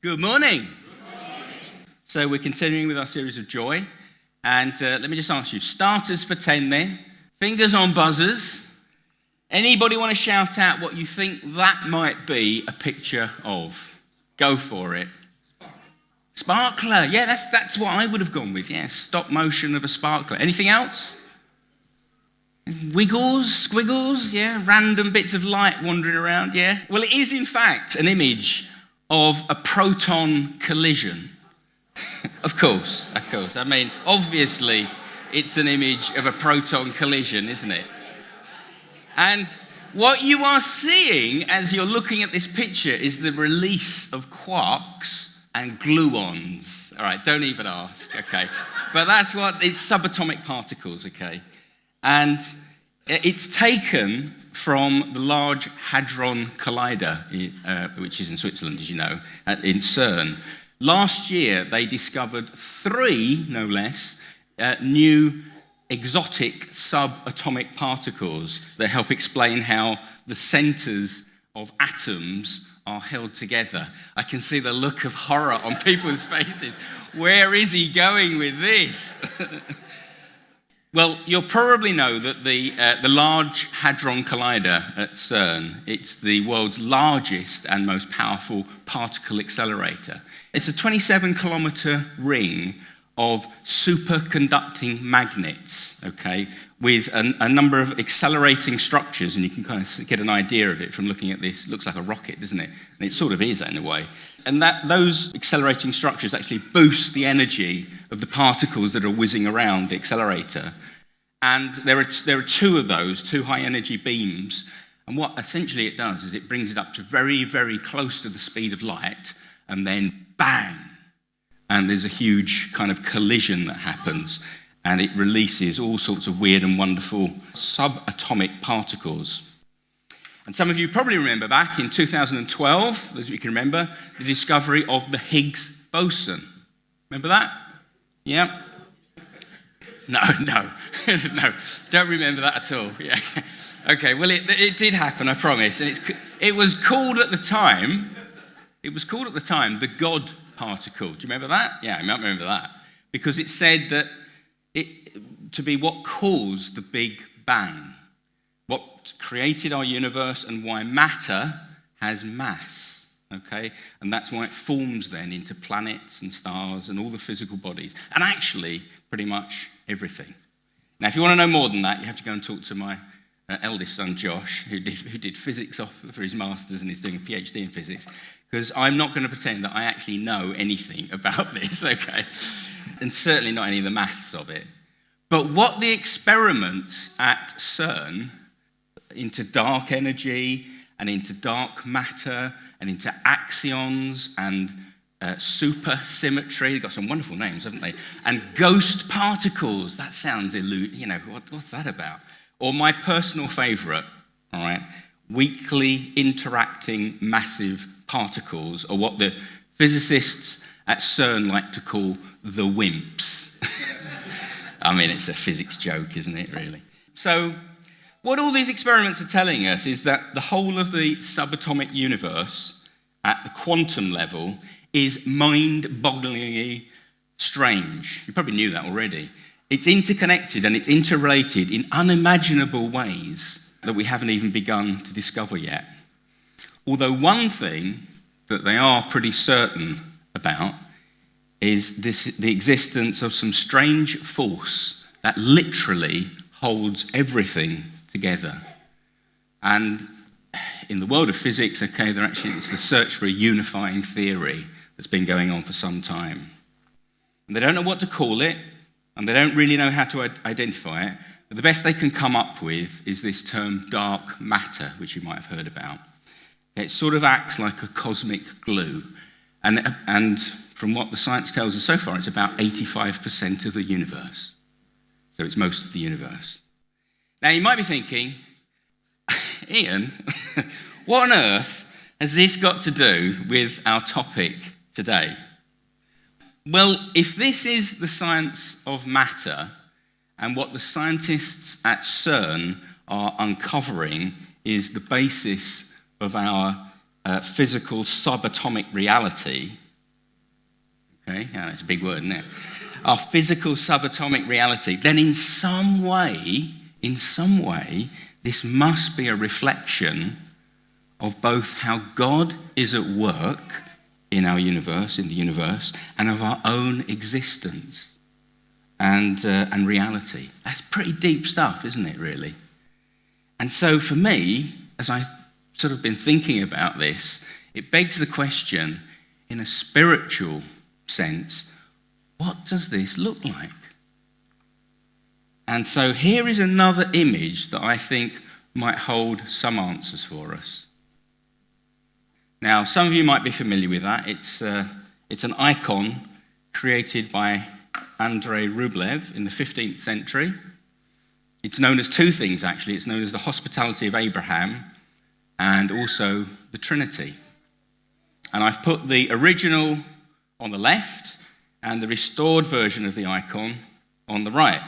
Good morning. So we're continuing with our series of joy. And let me just ask you, starters for 10 then. Fingers on buzzers. Anybody want to shout out what you think that might be a picture of? Go for it. Sparkler. Yeah, that's what I would have gone with. Yeah, stop motion of a sparkler. Anything else? Wiggles, squiggles, yeah, random bits of light wandering around, yeah. Well, it is in fact an image of a proton collision. Of course. I mean, obviously, it's an image of a proton collision, isn't it? And what you are seeing as you're looking at this picture is the release of quarks and gluons. All right, don't even ask, okay? But that's what, it's subatomic particles, okay? And it's taken from the Large Hadron Collider, which is in Switzerland, as you know, in CERN. Last year, they discovered 3, no less, new exotic subatomic particles that help explain how the centers of atoms are held together. I can see the look of horror on people's faces. Where is he going with this? Well, you'll probably know that the Large Hadron Collider at CERN, it's the world's largest and most powerful particle accelerator. It's a 27-kilometer ring of superconducting magnets, okay, with a number of accelerating structures, and you can kind of get an idea of it from looking at this. It looks like a rocket, doesn't it? And it sort of is in a way. And those accelerating structures actually boost the energy of the particles that are whizzing around the accelerator. And there are 2 of those, 2 high-energy beams. And what essentially it does is it brings it up to very, very close to the speed of light, and then bang! And there's a huge kind of collision that happens, and it releases all sorts of weird and wonderful subatomic particles. And some of you probably remember back in 2012, as you can remember, the discovery of the Higgs boson. Remember that? Yeah? No, don't remember that at all. Yeah. Okay, well, it did happen, I promise. And it was called at the time the God particle. Do you remember that? Yeah, you might remember that. Because it said that to be what caused the Big Bang, what created our universe and why matter has mass, okay? And that's why it forms then into planets and stars and all the physical bodies, and actually pretty much everything. Now, if you want to know more than that, you have to go and talk to my eldest son, Josh, who did physics for his master's and is doing a PhD in physics, because I'm not going to pretend that I actually know anything about this, okay? And certainly not any of the maths of it. But what the experiments at CERN into dark energy and into dark matter and into axions and supersymmetry, they've got some wonderful names, haven't they? And ghost particles, that sounds what's that about? Or my personal favorite, all right, weakly interacting massive particles, or what the physicists at CERN like to call the WIMPs. I mean, it's a physics joke, isn't it, really? So what all these experiments are telling us is that the whole of the subatomic universe at the quantum level is mind-bogglingly strange. You probably knew that already. It's interconnected and it's interrelated in unimaginable ways that we haven't even begun to discover yet. Although one thing that they are pretty certain about is the existence of some strange force that literally holds everything together. And in the world of physics, okay, it's the search for a unifying theory that's been going on for some time. And they don't know what to call it, and they don't really know how to identify it, but the best they can come up with is this term dark matter, which you might have heard about. It sort of acts like a cosmic glue, and from what the science tells us so far, it's about 85% of the universe. So it's most of the universe. Now you might be thinking, Ian, what on earth has this got to do with our topic today? Well, if this is the science of matter, and what the scientists at CERN are uncovering is the basis of our physical subatomic reality, okay, yeah, that's a big word, isn't it? Our physical subatomic reality, then in some way, this must be a reflection of both how God is at work in our universe, in the universe, and of our own existence and reality. That's pretty deep stuff, isn't it, really? And so for me, as I sort of been thinking about this, it begs the question, in a spiritual sense, what does this look like? And so here is another image that I think might hold some answers for us. Now, some of you might be familiar with that. It's an icon created by Andrei Rublev in the 15th century. It's known as two things, actually. It's known as the Hospitality of Abraham and also the Trinity. And I've put the original on the left and the restored version of the icon on the right.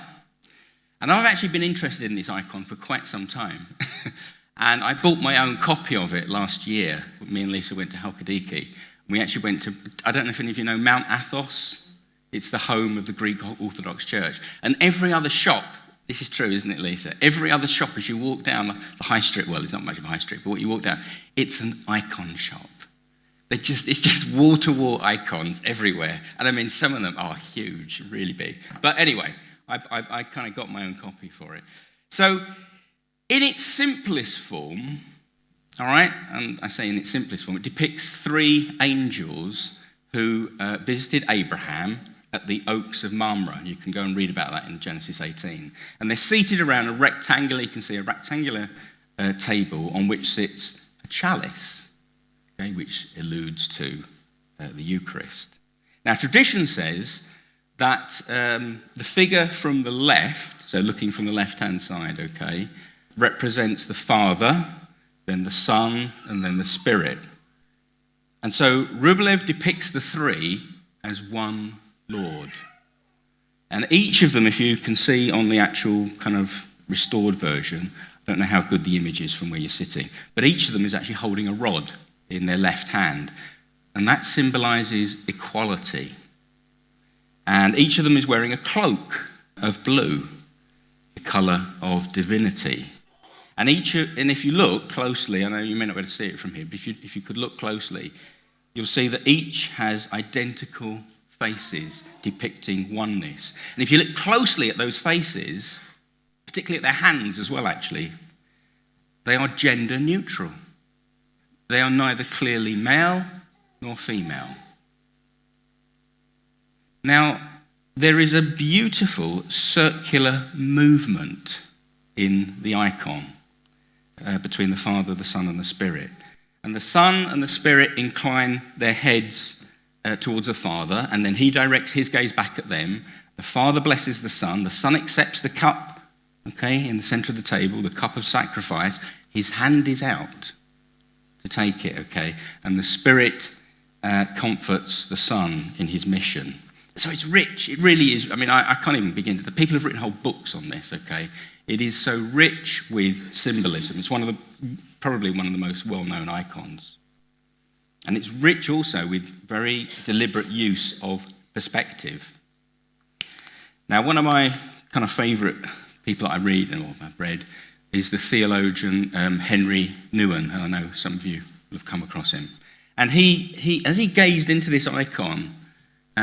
And I've actually been interested in this icon for quite some time. And I bought my own copy of it last year. Me and Lisa went to Halkidiki. We actually went to, I don't know if any of you know, Mount Athos. It's the home of the Greek Orthodox Church. And every other shop, this is true, isn't it, Lisa? Every other shop as you walk down the high street, well, it's not much of a high street, but what you walk down, it's an icon shop. It's just wall-to-wall icons everywhere. And I mean, some of them are huge, really big. But anyway, I kind of got my own copy for it. So in its simplest form, all right, and I say in its simplest form, it depicts three angels who visited Abraham at the Oaks of Mamre. You can go and read about that in Genesis 18. And they're seated around a rectangular, you can see a rectangular table on which sits a chalice, okay, which alludes to the Eucharist. Now, tradition says that the figure from the left, so looking from the left-hand side, okay, represents the Father, then the Son, and then the Spirit. And so Rublev depicts the three as one Lord. And each of them, if you can see on the actual kind of restored version, I don't know how good the image is from where you're sitting, but each of them is actually holding a rod in their left hand. And that symbolizes equality. And each of them is wearing a cloak of blue, the color of divinity. And if you look closely, I know you may not be able to see it from here, but if you could look closely, you'll see that each has identical faces depicting oneness. And if you look closely at those faces, particularly at their hands as well, actually, they are gender neutral. They are neither clearly male nor female. Now, there is a beautiful circular movement in the icon between the Father, the Son, and the Spirit. And the Son and the Spirit incline their heads towards the Father, and then he directs his gaze back at them. The Father blesses the Son accepts the cup, okay, in the center of the table, the cup of sacrifice. His hand is out to take it, okay, and the Spirit comforts the Son in his mission. So it's rich, it really is. I mean, I can't even begin to. The people have written whole books on this, okay? It is so rich with symbolism. It's probably one of the most well-known icons. And it's rich also with very deliberate use of perspective. Now, one of my kind of favorite people that I read, or I've read, is the theologian Henry Nouwen. And I know some of you will have come across him. And he as he gazed into this icon,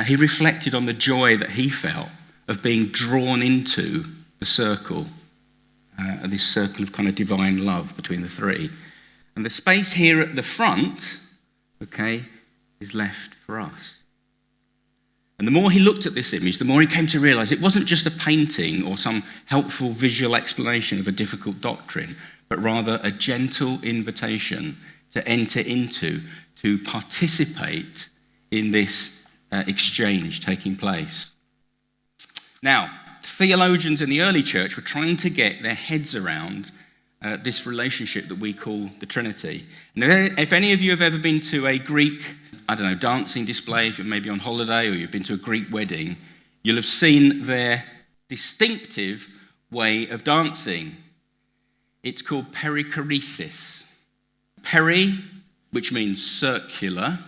he reflected on the joy that he felt of being drawn into the circle, this circle of kind of divine love between the three. And the space here at the front, okay, is left for us. And the more he looked at this image, the more he came to realize it wasn't just a painting or some helpful visual explanation of a difficult doctrine, but rather a gentle invitation to enter into, to participate in this exchange taking place. Now, theologians in the early church were trying to get their heads around this relationship that we call the Trinity. And if any of you have ever been to a Greek, dancing display, if you're maybe on holiday or you've been to a Greek wedding, you'll have seen their distinctive way of dancing. It's called perichoresis. Peri, which means circular,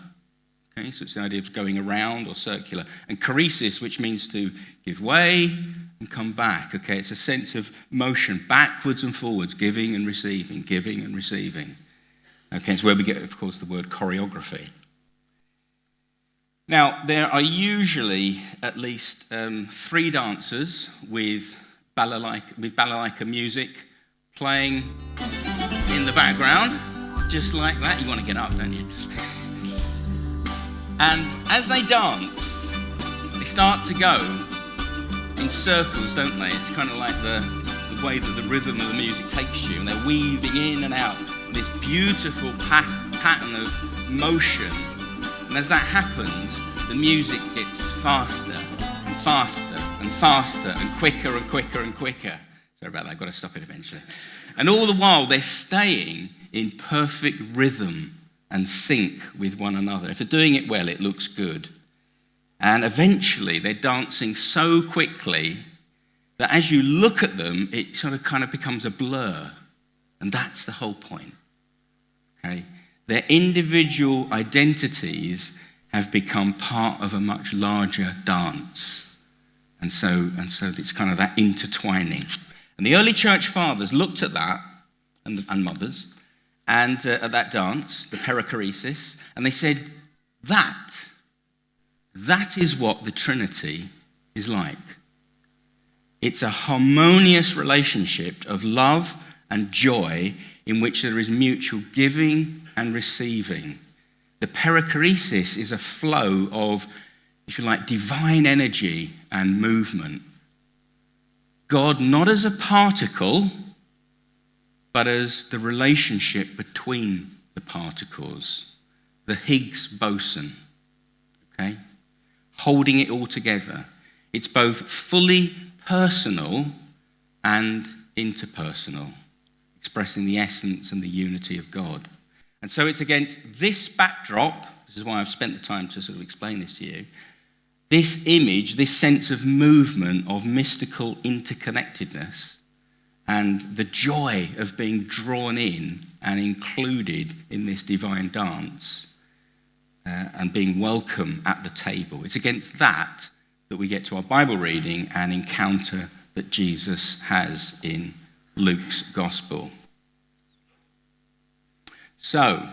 Okay, so it's the idea of going around or circular. And choresis, which means to give way and come back. Okay, it's a sense of motion, backwards and forwards, giving and receiving, giving and receiving. Okay, it's where we get, of course, the word choreography. Now, there are usually at least 3 dancers with balalaika music playing in the background, just like that. You want to get up, don't you? And as they dance, they start to go in circles, don't they? It's kind of like the way that the rhythm of the music takes you, and they're weaving in and out this beautiful pattern of motion. And as that happens, the music gets faster and faster and faster and quicker and quicker and quicker. Sorry about that, I've got to stop it eventually. And all the while, they're staying in perfect rhythm and sync with one another. If they're doing it well, it looks good. And eventually, they're dancing so quickly that as you look at them, it sort of kind of becomes a blur. And that's the whole point. Okay? Their individual identities have become part of a much larger dance. And so it's kind of that intertwining. And the early church fathers looked at that, and mothers, and at that dance, the perichoresis, and they said, that is what the Trinity is like. It's a harmonious relationship of love and joy in which there is mutual giving and receiving. The perichoresis is a flow of, if you like, divine energy and movement. God not as a particle, but as the relationship between the particles, the Higgs boson, okay? Holding it all together. It's both fully personal and interpersonal, expressing the essence and the unity of God. And so it's against this backdrop, this is why I've spent the time to sort of explain this to you, this image, this sense of movement, of mystical interconnectedness, and the joy of being drawn in and included in this divine dance and being welcome at the table. It's against that we get to our Bible reading and encounter that Jesus has in Luke's Gospel. So,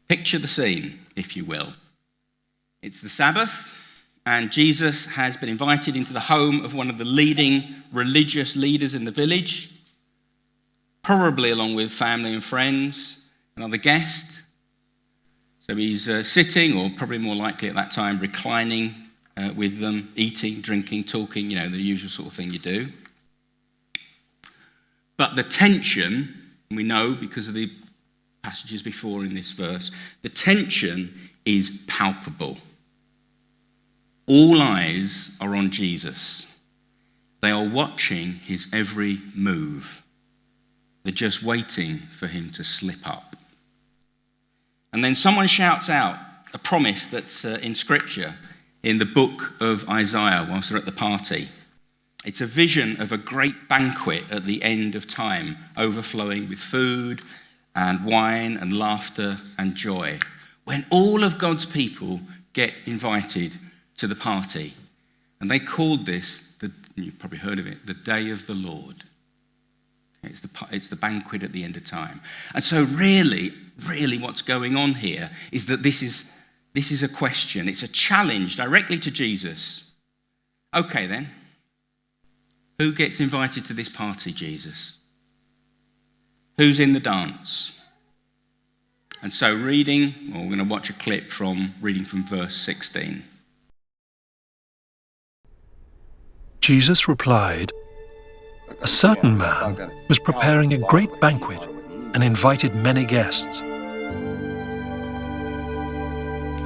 picture the scene, if you will. It's the Sabbath, and Jesus has been invited into the home of one of the leading religious leaders in the village, probably along with family and friends, another guest. So he's sitting, or probably more likely at that time, reclining with them, eating, drinking, talking, the usual sort of thing you do. But the tension, we know because of the passages before in this verse, the tension is palpable. All eyes are on Jesus. They are watching his every move. They're just waiting for him to slip up. And then someone shouts out a promise that's in Scripture, in the book of Isaiah, whilst they're at the party. It's a vision of a great banquet at the end of time, overflowing with food and wine and laughter and joy, when all of God's people get invited to the party. And they called this, you've probably heard of it, the Day of the Lord. It's the banquet at the end of time. And so really what's going on here is that this is a question. It's a challenge directly to Jesus. Okay then, who gets invited to this party, Jesus? Who's in the dance? And so we're going to watch a clip from verse 16. Jesus replied, "A certain man was preparing a great banquet and invited many guests.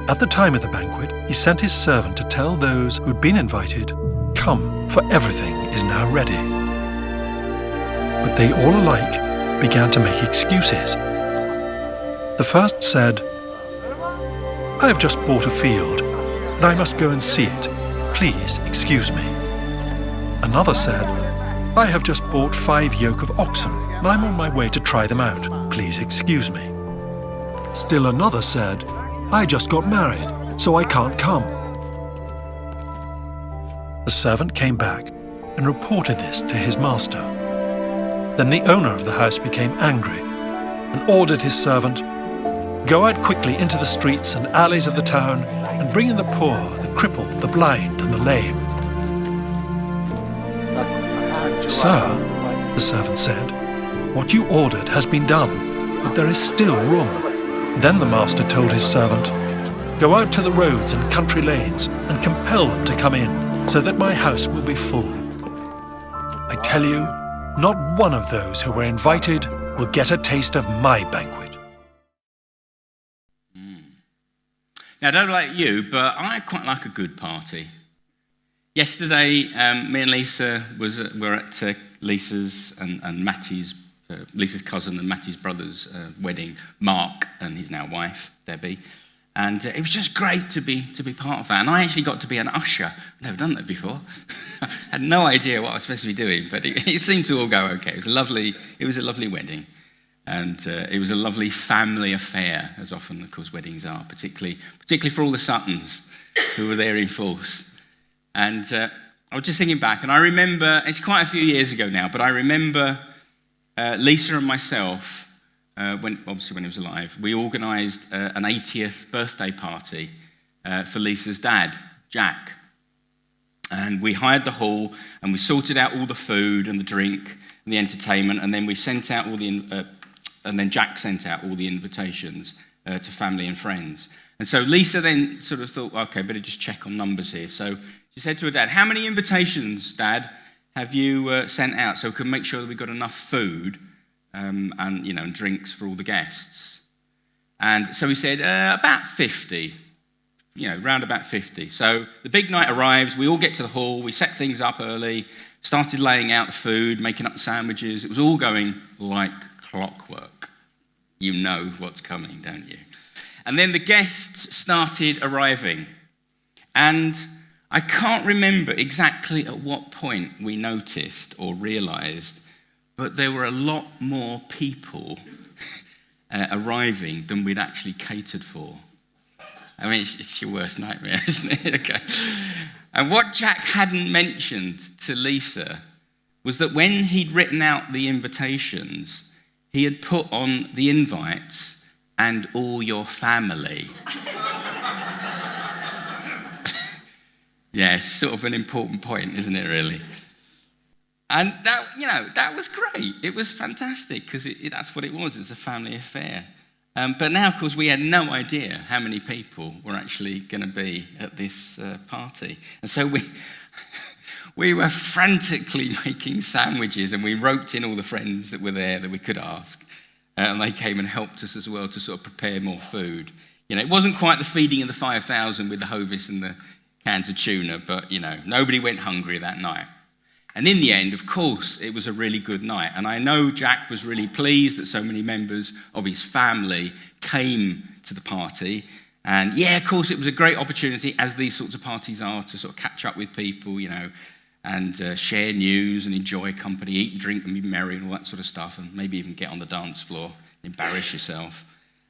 At the time of the banquet, he sent his servant to tell those who'd been invited, 'Come, for everything is now ready.' But they all alike began to make excuses. The first said, 'I have just bought a field, and I must go and see it. Please excuse me.' Another said, 'I have just bought 5 yoke of oxen, and I'm on my way to try them out. Please excuse me.' Still another said, 'I just got married, so I can't come." The servant came back and reported this to his master. Then the owner of the house became angry and ordered his servant, "Go out quickly into the streets and alleys of the town and bring in the poor, the crippled, the blind, and the lame." "Sir," the servant said, "what you ordered has been done, but there is still room." Then the master told his servant, "Go out to the roads and country lanes and compel them to come in, so that my house will be full. I tell you, not one of those who were invited will get a taste of my banquet." Now, I don't know like you, but I quite like a good party. Yesterday, me and Lisa were at Lisa's and Matty's, Lisa's cousin and Matty's brother's wedding, Mark and his now wife, Debbie. And it was just great to be part of that. And I actually got to be an usher. I've never done that before. I had no idea what I was supposed to be doing, but it seemed to all go okay. It was a lovely wedding. And it was a lovely family affair, as often, of course, weddings are, particularly for all the Suttons who were there in force. And I was just thinking back, and I remember, it's quite a few years ago now, but I remember Lisa and myself, when he was alive, we organised an 80th birthday party for Lisa's dad, Jack. And we hired the hall, and we sorted out all the food and the drink and the entertainment, and then we sent out all the... and then Jack sent out all the invitations to family and friends. And so Lisa then sort of thought, okay, better just check on numbers here. So she said to her dad, "How many invitations, Dad, have you sent out so we can make sure that we've got enough food and drinks for all the guests?" And so he said, about 50, round about 50. So the big night arrives, we all get to the hall, we set things up early, started laying out the food, making up the sandwiches. It was all going like clockwork. You know what's coming, don't you? And then the guests started arriving. And I can't remember exactly at what point we noticed or realised, but there were a lot more people arriving than we'd actually catered for. I mean, it's your worst nightmare, isn't it? Okay. And what Jack hadn't mentioned to Lisa was that when he'd written out the invitations, he had put on the invites, "and all your family." Yeah, it's sort of an important point, isn't it, really? And that was great. It was fantastic, because that's what it was. It's a family affair. But now, of course, we had no idea how many people were actually going to be at this party. And so we were frantically making sandwiches, and we roped in all the friends that were there that we could ask. And they came and helped us as well to sort of prepare more food. It wasn't quite the feeding of the 5,000 with the Hovis and the cans of tuna, but, nobody went hungry that night. And in the end, of course, it was a really good night. And I know Jack was really pleased that so many members of his family came to the party. And yeah, of course, it was a great opportunity, as these sorts of parties are, to sort of catch up with people, and share news and enjoy company, eat and drink and be merry and all that sort of stuff, and maybe even get on the dance floor, embarrass yourself.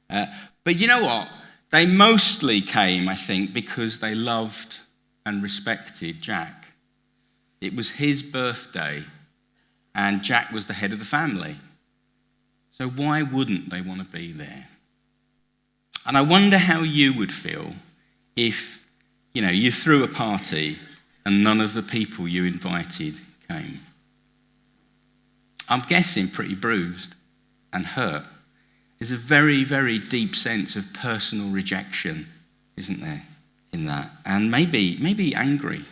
But you know what? They mostly came, I think, because they loved and respected Jack. It was his birthday, and Jack was the head of the family. So why wouldn't they want to be there? And I wonder how you would feel if, you threw a party and none of the people you invited came. I'm guessing pretty bruised and hurt. There's a very, very deep sense of personal rejection, isn't there, in that? And maybe angry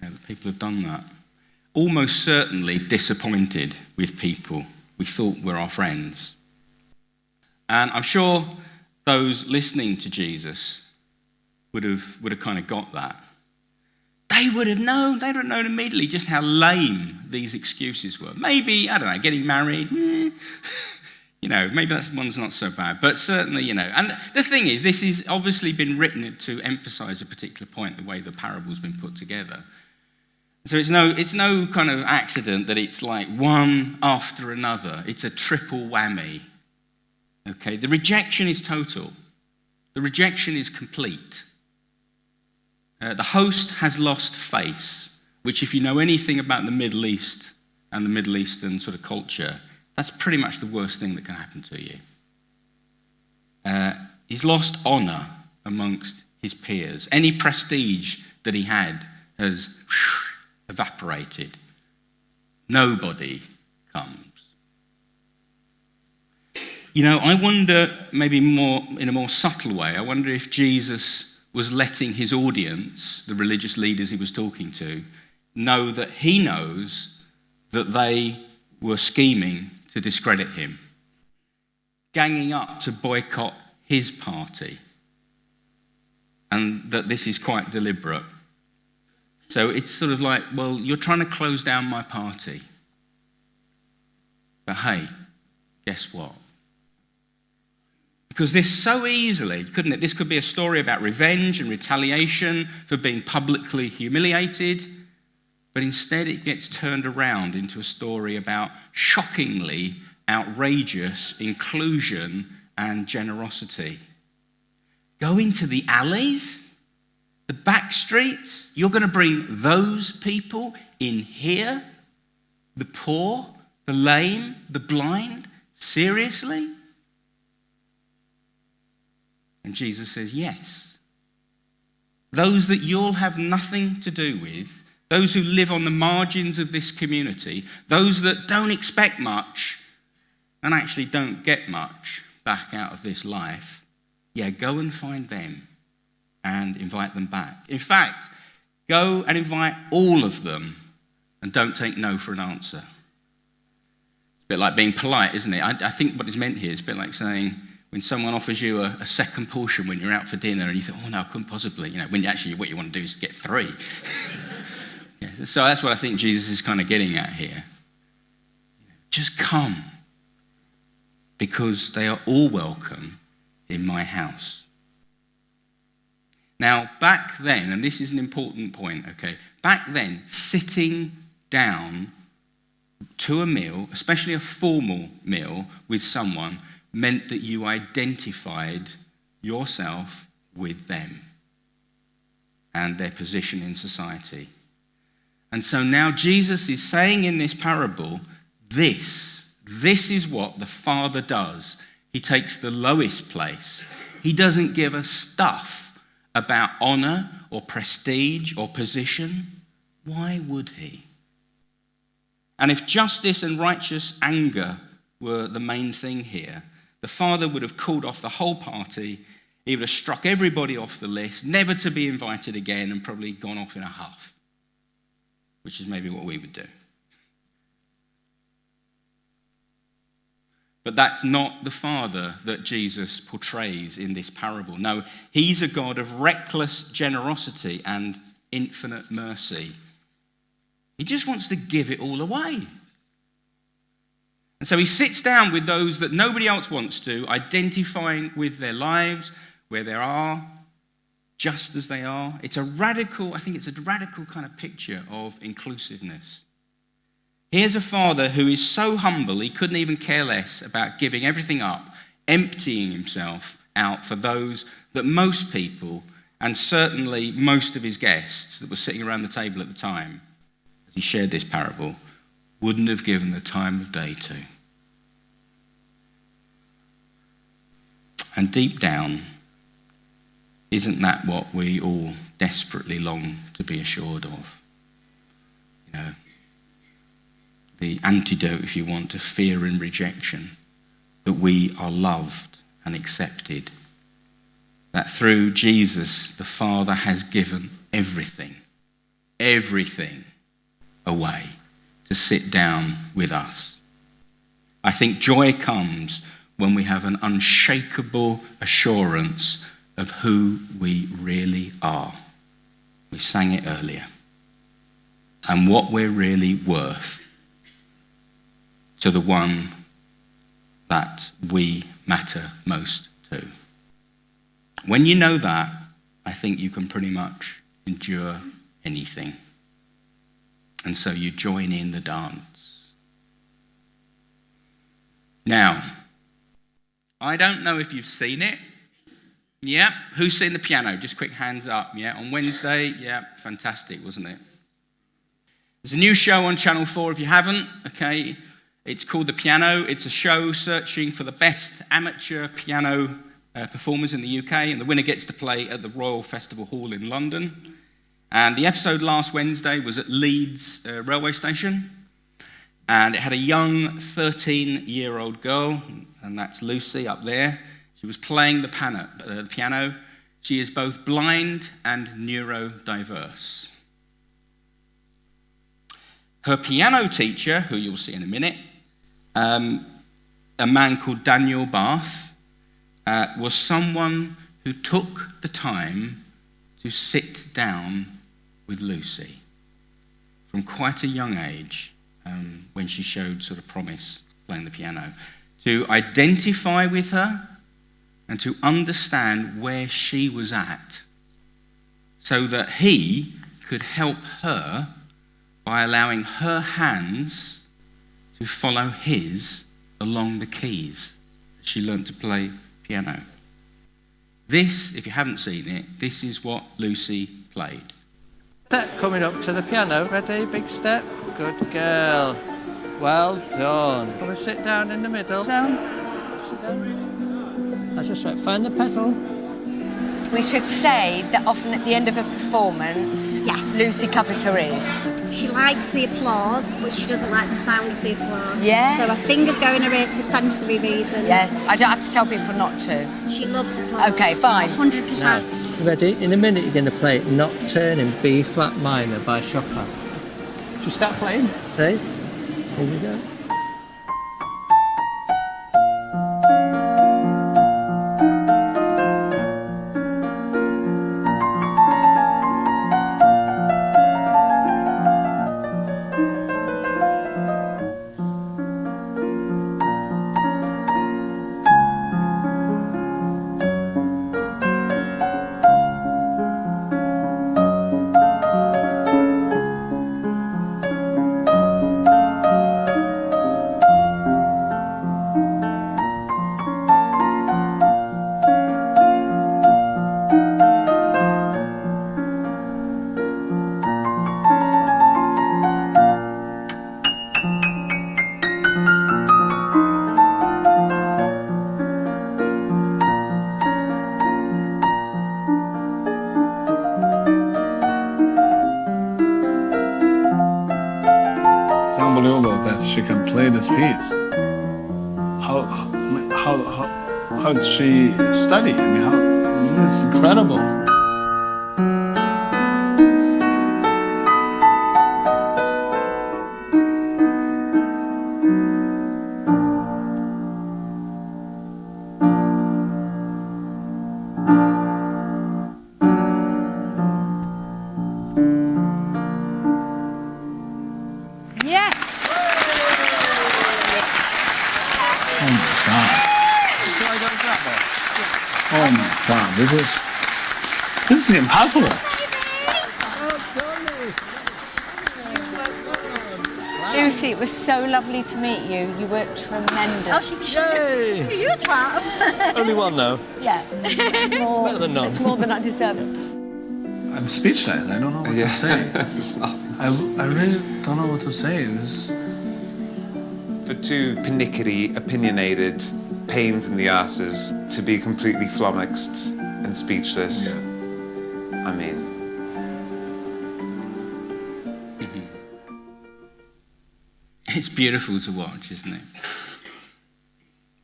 that people have done that. Almost certainly disappointed with people we thought were our friends. And I'm sure those listening to Jesus would have kind of got that. They would have known immediately just how lame these excuses were. Maybe, I don't know, getting married, maybe that one's not so bad. But certainly, and the thing is, this has obviously been written to emphasize a particular point, the way the parable's been put together. So it's no kind of accident that it's like one after another. It's a triple whammy. Okay, the rejection is total. The rejection is complete. the host has lost face, which if you know anything about the Middle East and the Middle Eastern sort of culture, that's pretty much the worst thing that can happen to you. He's lost honour amongst his peers. Any prestige that he had has evaporated. Nobody comes. You know, I wonder, maybe more in a more subtle way, I wonder if Jesus was letting his audience, the religious leaders he was talking to, know that he knows that they were scheming to discredit him, ganging up to boycott his party, and that this is quite deliberate. So it's sort of like, well, you're trying to close down my party. But hey, guess what? Because this so easily, couldn't it? This could be a story about revenge and retaliation for being publicly humiliated, but instead it gets turned around into a story about shockingly outrageous inclusion and generosity. Go into the alleys, the back streets, you're going to bring those people in here? The poor, the lame, the blind? Seriously? And Jesus says, yes. Those that you'll have nothing to do with, those who live on the margins of this community, those that don't expect much and actually don't get much back out of this life, yeah, go and find them and invite them back. In fact, go and invite all of them and don't take no for an answer. It's a bit like being polite, isn't it? I think what is meant here is a bit like saying, when someone offers you a second portion when you're out for dinner and you think, oh no, I couldn't possibly, when actually what you want to do is get 3. Yeah, so that's what I think Jesus is kind of getting at here. Just come, because they are all welcome in my house. Now, back then, and this is an important point, okay, back then, sitting down to a meal, especially a formal meal with someone, meant that you identified yourself with them and their position in society. And so now Jesus is saying in this parable, this is what the Father does. He takes the lowest place. He doesn't give a stuff about honor or prestige or position. Why would he? And if justice and righteous anger were the main thing here, the Father would have called off the whole party. He would have struck everybody off the list, never to be invited again, and probably gone off in a huff, which is maybe what we would do. But that's not the Father that Jesus portrays in this parable. No, he's a God of reckless generosity and infinite mercy. He just wants to give it all away. And so he sits down with those that nobody else wants to, identifying with their lives, where they are, just as they are. I think it's a radical kind of picture of inclusiveness. Here's a Father who is so humble, he couldn't even care less about giving everything up, emptying himself out for those that most people, and certainly most of his guests that were sitting around the table at the time, as he shared this parable, wouldn't have given the time of day to. And deep down, isn't that what we all desperately long to be assured of? The antidote, if you want, to fear and rejection, that we are loved and accepted, that through Jesus, the Father has given everything away to sit down with us. I think joy comes when we have an unshakable assurance of who we really are. We sang it earlier. And what we're really worth to the one that we matter most to. When you know that, I think you can pretty much endure anything. And so you join in the dance. Now, I don't know if you've seen it, Yeah, who's seen the piano? Just quick hands up. Yeah, on Wednesday. Yeah, fantastic, wasn't it? There's a new show on Channel 4 if you haven't, okay? It's called The Piano. It's a show searching for the best amateur piano performers in the UK, and the winner gets to play at the Royal Festival Hall in London. And the episode last Wednesday was at Leeds railway station, and it had a young 13-year-old girl, and that's Lucy up there. She was playing the piano. She is both blind and neurodiverse. Her piano teacher, who you'll see in a minute, a man called Daniel Bath, was someone who took the time to sit down with Lucy from quite a young age, when she showed sort of promise playing the piano, to identify with her and to understand where she was at so that he could help her by allowing her hands to follow his along the keys. She learned to play piano. This, if you haven't seen it, this is what Lucy played. Step coming up to the piano. Ready? Big step. Good girl. Well done. Come and sit down in the middle. Down. Sit down. That's just right. Find the pedal. We should say that often at the end of a performance, Yes. Lucy covers her ears. She likes the applause, but she doesn't like the sound of the applause. Yes. So her fingers go in her ears for sensory reasons. Yes, I don't have to tell people not to. She loves applause. Okay, fine. 100%. Ready? In a minute you're going to play Nocturne in B flat minor by Chopin. Should we start playing? See? Here we go. Unbelievable that she can play this piece. How does she study? I mean, this is incredible. Yes. Oh my God. Oh my God, this is impossible. Lucy, it was so lovely to meet you. You were tremendous. Yay! You clap. Only one though. Yeah. It's more, Better than none. it's more than I deserve. I'm speechless. I don't know what to say. I really don't know what to say. For two pernickety, opinionated pains in the arses to be completely flummoxed and speechless. Yeah. I mean, It's beautiful to watch, isn't it?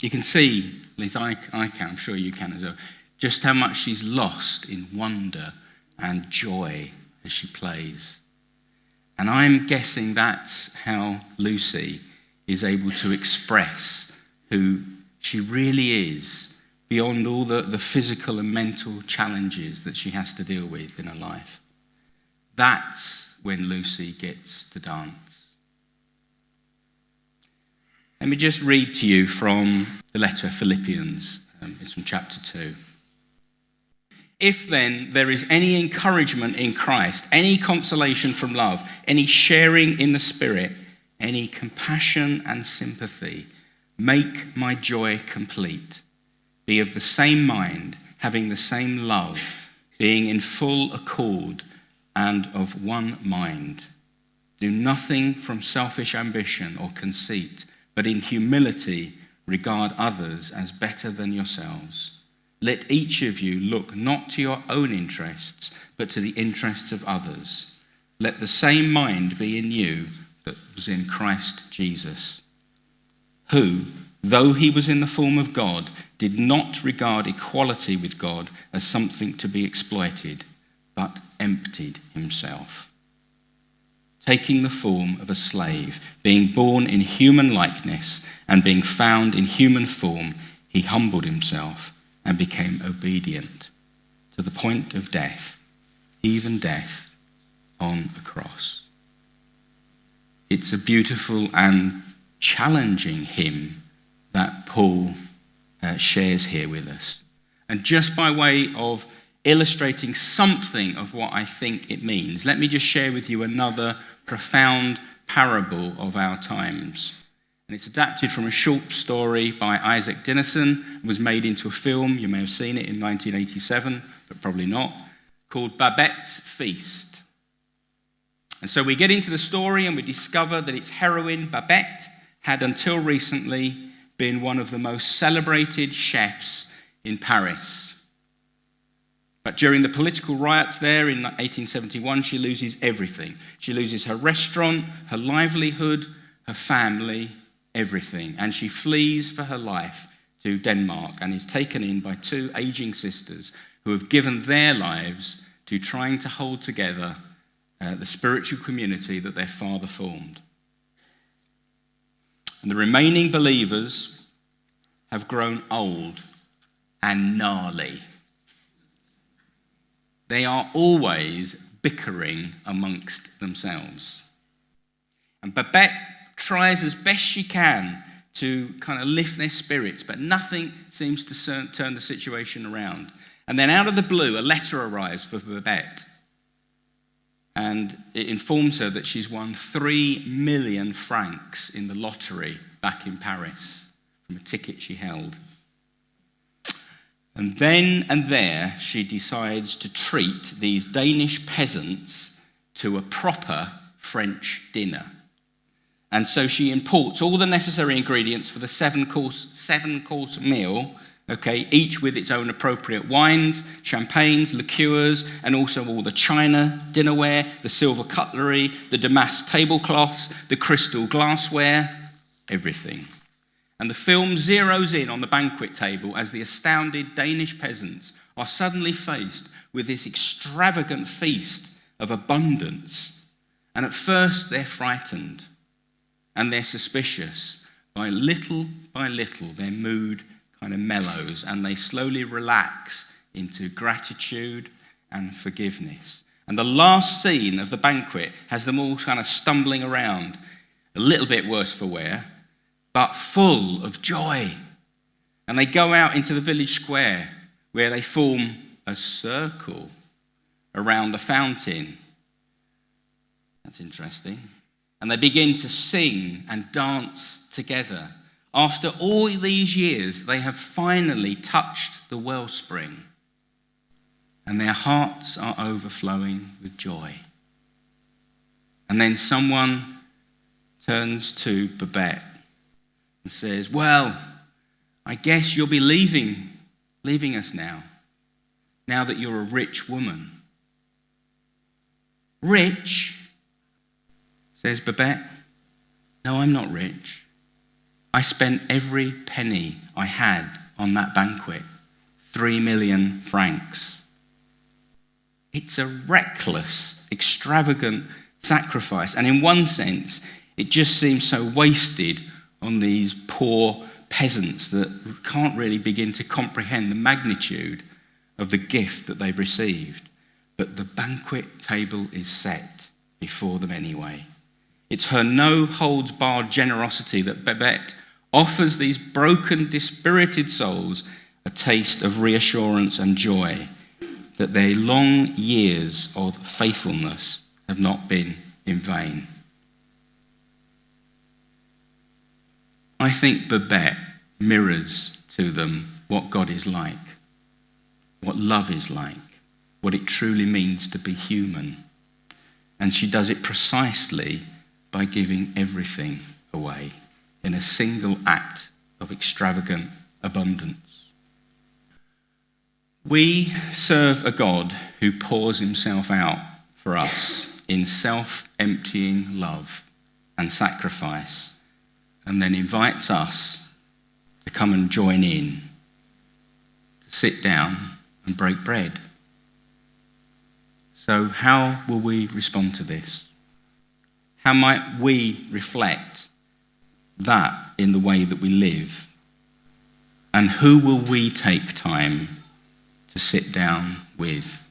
You can see, at least I can, I'm sure you can as well, just how much she's lost in wonder and joy as she plays. And I'm guessing that's how Lucy is able to express who she really is beyond all the physical and mental challenges that she has to deal with in her life. That's when Lucy gets to dance. Let me just read to you from the letter of Philippians. It's from chapter 2. If then there is any encouragement in Christ, any consolation from love, any sharing in the Spirit, any compassion and sympathy, make my joy complete. Be of the same mind, having the same love, being in full accord and of one mind. Do nothing from selfish ambition or conceit, but in humility regard others as better than yourselves. Let each of you look not to your own interests, but to the interests of others. Let the same mind be in you that was in Christ Jesus, who, though he was in the form of God, did not regard equality with God as something to be exploited, but emptied himself, taking the form of a slave, being born in human likeness, and being found in human form, he humbled himself and became obedient to the point of death, even death on a cross. It's a beautiful and challenging hymn that Paul shares here with us. And just by way of illustrating something of what I think it means, let me just share with you another profound parable of our times. And it's adapted from a short story by Isaac Dinesen. It was made into a film. You may have seen it in 1987, but probably not, called Babette's Feast. And so we get into the story and we discover that its heroine, Babette, had until recently been one of the most celebrated chefs in Paris. But during the political riots there in 1871, she loses everything. She loses her restaurant, her livelihood, her family, everything. And she flees for her life to Denmark and is taken in by two aging sisters who have given their lives to trying to hold together the spiritual community that their father formed. And the remaining believers have grown old and gnarly. They are always bickering amongst themselves. And Babette tries as best she can to kind of lift their spirits, but nothing seems to turn the situation around. And then out of the blue, a letter arrives for Babette. And it informs her that she's won 3 million francs in the lottery back in Paris from a ticket she held. And then and there, she decides to treat these Danish peasants to a proper French dinner. And so she imports all the necessary ingredients for the seven course meal, okay, each with its own appropriate wines, champagnes, liqueurs, and also all the china dinnerware, the silver cutlery, the damask tablecloths, the crystal glassware, everything. And the film zeroes in on the banquet table as the astounded Danish peasants are suddenly faced with this extravagant feast of abundance. And at first they're frightened and they're suspicious. By little, their mood kind of mellows and they slowly relax into gratitude and forgiveness. And the last scene of the banquet has them all kind of stumbling around, a little bit worse for wear, but full of joy. And they go out into the village square where they form a circle around the fountain. That's interesting. And they begin to sing and dance together. After all these years, they have finally touched the wellspring. And their hearts are overflowing with joy. And then someone turns to Babette and says, well, I guess you'll be leaving us now that you're a rich woman. Rich? Says Babette. No, I'm not rich. I spent every penny I had on that banquet, 3 million francs. It's a reckless, extravagant sacrifice. And in one sense, it just seems so wasted on these poor peasants that can't really begin to comprehend the magnitude of the gift that they've received. But the banquet table is set before them anyway. It's her no-holds-barred generosity that Babette offers these broken, dispirited souls a taste of reassurance and joy that their long years of faithfulness have not been in vain. I think Babette mirrors to them what God is like. what love is like, what it truly means to be human. And she does it precisely by giving everything away in a single act of extravagant abundance. We serve a God who pours himself out for us in self-emptying love and sacrifice, and then invites us to come and join in, to sit down and break bread. So how will we respond to this? How might we reflect that in the way that we live? And who will we take time to sit down with?